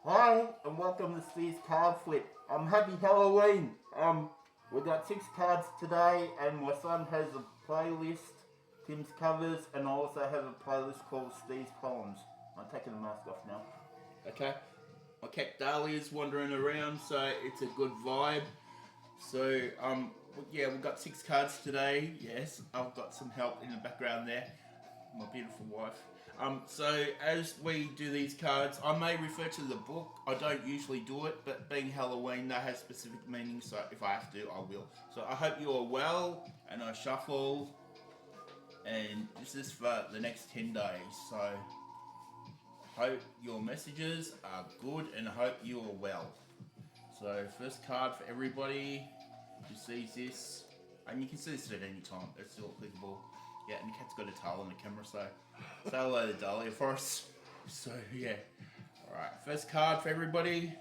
Hi, and welcome to Steve's Card Flip. Happy Halloween. We got 6 cards today, and my son has a playlist, Tim's covers, and I also have a playlist called Steve's Poems. I'm taking the mask off now. Okay. My cat Dahlia's wandering around, so it's a good vibe. So, yeah, we've got 6 cards today. Yes, I've got some help in the background there. My beautiful wife. So as we do these cards, I may refer to the book. I don't usually do it, but being Halloween, that has specific meaning. So if I have to, I will. So I hope you are well, and I shuffle, and this is for the next 10 days. So hope your messages are good, and I hope you are well. So first card for everybody who sees this, and you can see this at any time. It's still applicable. Yeah, and the cat's got a tail on the camera, so say hello to Dahlia for us. So yeah. Alright, first card for everybody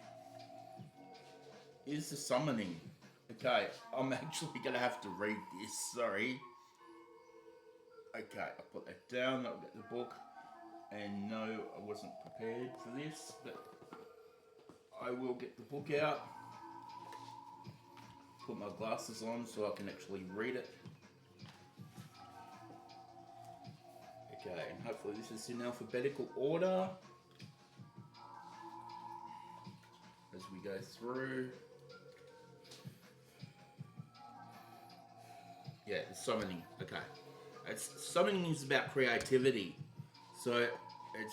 is the summoning. Okay, I'm actually gonna have to read this, sorry. Okay, I'll put that down, I'll get the book. And no, I wasn't prepared for this, but I will get the book out. Put my glasses on so I can actually read it. Okay, and hopefully this is in alphabetical order as we go through. Yeah, summoning. Okay. Summoning is about creativity. So it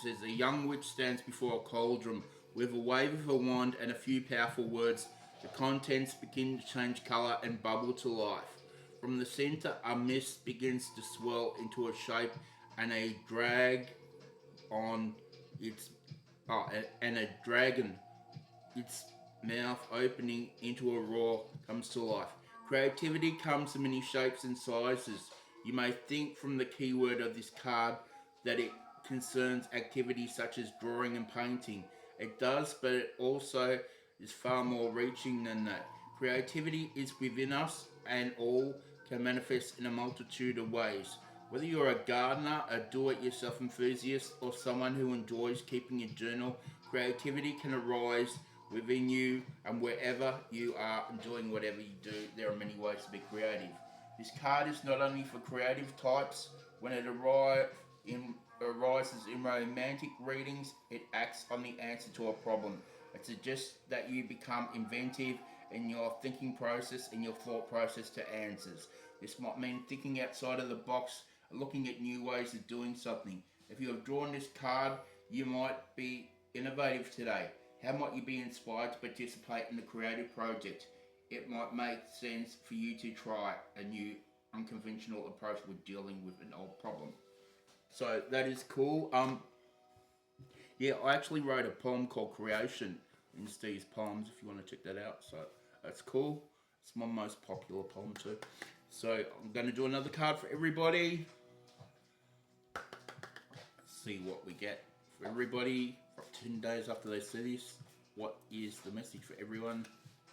says a young witch stands before a cauldron with a wave of her wand and a few powerful words. The contents begin to change colour and bubble to life. From the centre, a mist begins to swell into a shape, and a drag on its and a dragon, its mouth opening into a roar, comes to life. Creativity comes in many shapes and sizes. You may think from the keyword of this card that it concerns activities such as drawing and painting. It does, but it also is far more reaching than that. Creativity is within us and all can manifest in a multitude of ways. Whether you're a gardener, a do it yourself enthusiast, or someone who enjoys keeping a journal, creativity can arise within you, and wherever you are and doing whatever you do, there are many ways to be creative. This card is not only for creative types. When it arises in romantic readings, it acts on the answer to a problem. It suggests that you become inventive in your thinking process and your thought process to answers. This might mean thinking outside of the box and looking at new ways of doing something. If you have drawn this card, you might be innovative today. How might you be inspired to participate in a creative project? It might make sense for you to try a new unconventional approach with dealing with an old problem. So that is cool. Yeah, I actually wrote a poem called Creation in Steve's Poems if you want to check that out. So that's cool. It's my most popular poem too. So I'm going to do another card for everybody. Let's see what we get for everybody for 10 days after they see this. What is the message for everyone?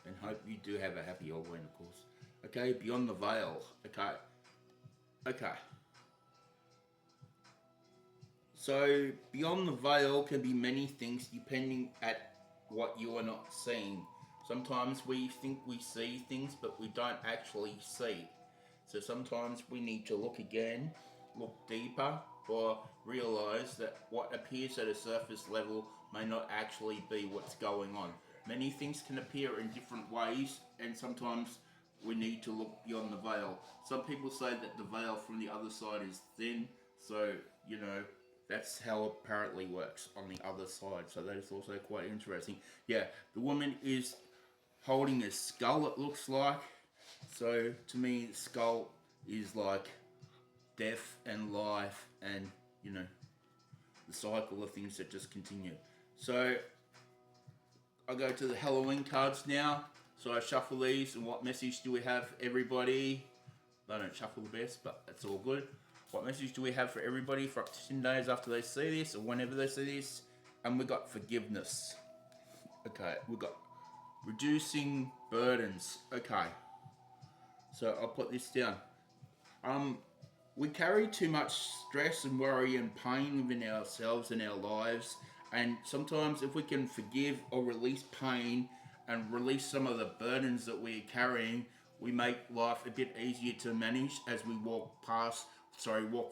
And hope you do have a happy Halloween, of course. Okay, beyond the veil. Okay. So beyond the veil can be many things depending at what you are not seeing. Sometimes we think we see things, but we don't actually see. So sometimes we need to look again, look deeper, or realize that what appears at a surface level may not actually be what's going on. Many things can appear in different ways, and sometimes we need to look beyond the veil. Some people say that the veil from the other side is thin, so that's how it apparently works on the other side. So that is also quite interesting. Yeah, the woman is holding a skull, it looks like. So to me, skull is like death and life, and the cycle of things that just continue. So I go to the Halloween cards now. So I shuffle these, and what message do we have for everybody? They don't shuffle the best, but that's all good. What message do we have for everybody for up to 10 days after they see this, or whenever they see this? And we got forgiveness. Okay, we got reducing burdens. Okay, so I'll put this down. We carry too much stress and worry and pain within ourselves and our lives, And sometimes if we can forgive or release pain and release some of the burdens that we're carrying, we make life a bit easier to manage as we walk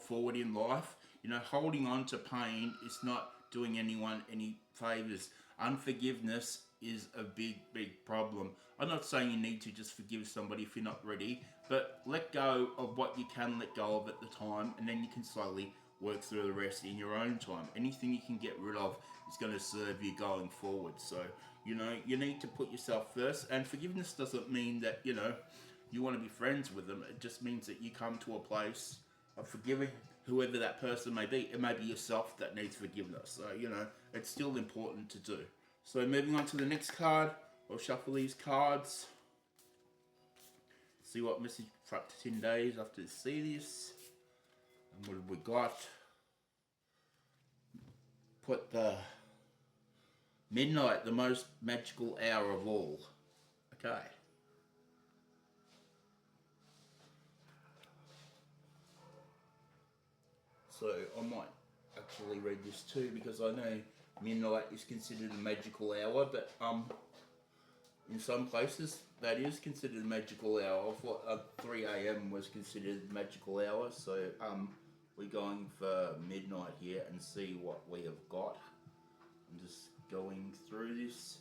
forward in life. Holding on to pain is not doing anyone any favors. Unforgiveness is a big, big problem. I'm not saying you need to just forgive somebody if you're not ready, but let go of what you can let go of at the time, and then you can slowly work through the rest in your own time. Anything you can get rid of is going to serve you going forward. So, you need to put yourself first, and forgiveness doesn't mean that, you want to be friends with them. It just means that you come to a place of forgiving whoever that person may be. It may be yourself that needs forgiveness. So, it's still important to do. So, moving on to the next card, we'll shuffle these cards. See what message for up to 10 days after you see this. And what have we got? Put the midnight, the most magical hour of all. Okay. So I might actually read this too, because I know midnight is considered a magical hour, but in some places that is considered a magical hour. For 3 a.m. was considered a magical hour, so we're going for midnight here and see what we have got. I'm just going through this.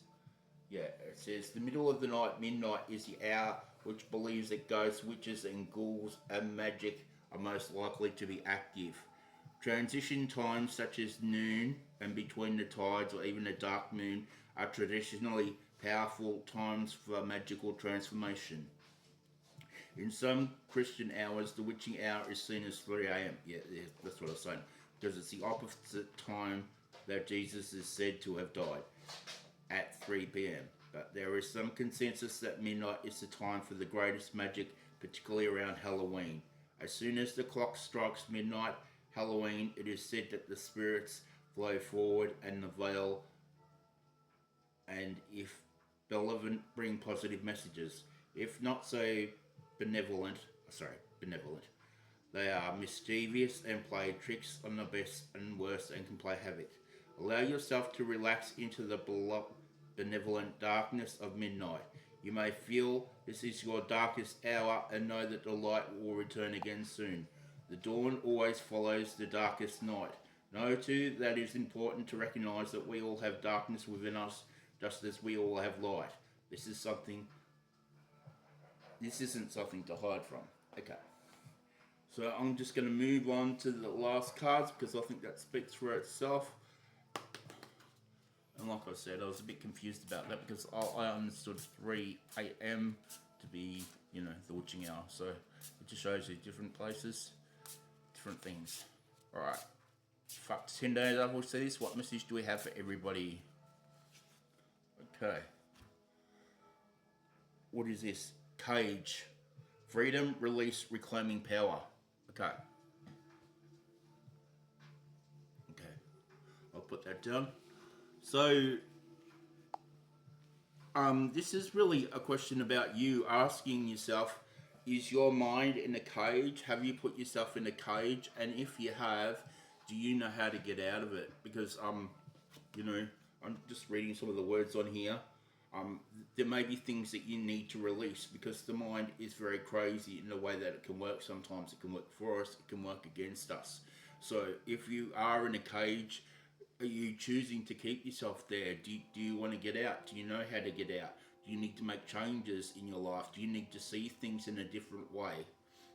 Yeah, it says the middle of the night, midnight, is the hour which believes that ghosts, witches, and ghouls and magic are most likely to be active. Transition times such as noon and between the tides or even a dark moon are traditionally powerful times for magical transformation. In some Christian hours, the witching hour is seen as 3 a.m. Yeah, that's what I was saying. Because it's the opposite time that Jesus is said to have died, at 3 p.m. But there is some consensus that midnight is the time for the greatest magic, particularly around Halloween. As soon as the clock strikes midnight, Halloween, it is said that the spirits flow forward and the veil, and if benevolent, bring positive messages. If not so benevolent, they are mischievous and play tricks on the best and worst and can play havoc. Allow yourself to relax into the benevolent darkness of midnight. You may feel this is your darkest hour and know that the light will return again soon. The dawn always follows the darkest night. Know too that it is important to recognize that we all have darkness within us, just as we all have light. This isn't something to hide from. Okay. So I'm just going to move on to the last cards because I think that speaks for itself. And like I said, I was a bit confused about that because I understood 3 a.m. to be, the witching hour. So it just shows you different places, different things. Alright. Fuck, 10 days after we see this, what message do we have for everybody? Okay. What is this? Cage. Freedom, release, reclaiming power. Okay. I'll put that down. So, this is really a question about you asking yourself, is your mind in a cage? Have you put yourself in a cage? And if you have, do you know how to get out of it? Because, I'm just reading some of the words on here. There may be things that you need to release because the mind is very crazy in the way that it can work. Sometimes it can work for us, it can work against us. So if you are in a cage, are you choosing to keep yourself there? Do you want to get out? Do you know how to get out? Do you need to make changes in your life? Do you need to see things in a different way?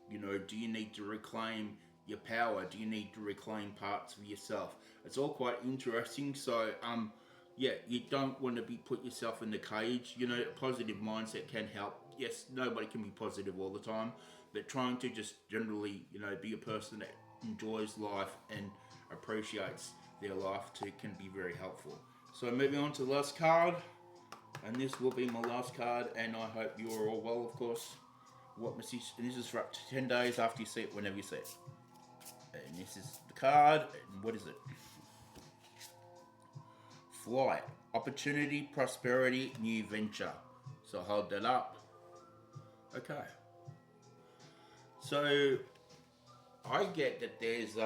Do you need to reclaim your power? Do you need to reclaim parts of yourself? It's all quite interesting. So, you don't want to put yourself in the cage. A positive mindset can help. Yes, nobody can be positive all the time, but trying to just generally, be a person that enjoys life and appreciates their life too can be very helpful. So moving on to the last card, and this will be my last card, and I hope you are all well, of course. What message? And this is for up to 10 days after you see it, whenever you see it. And this is the card, and what is it? Flight, opportunity, prosperity, new venture. So hold that up. Okay. So I get that there's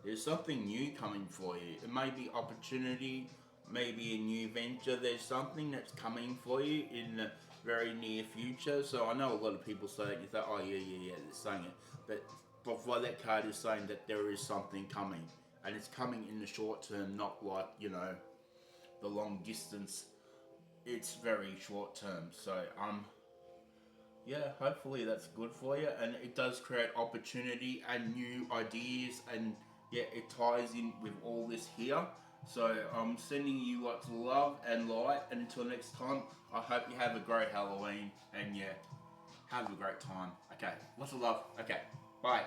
There's something new coming for you. It may be opportunity, maybe a new venture. There's something that's coming for you in the very near future. So I know a lot of people say it, you think, oh yeah, they're saying it. But why that card is saying that there is something coming. And it's coming in the short term, not like, the long distance. It's very short term. So yeah, hopefully that's good for you, and it does create opportunity and new ideas, and yeah, it ties in with all this here. So I'm sending you lots of love and light, and until next time, I hope you have a great Halloween, and yeah, have a great time. Okay, lots of love. Okay, bye.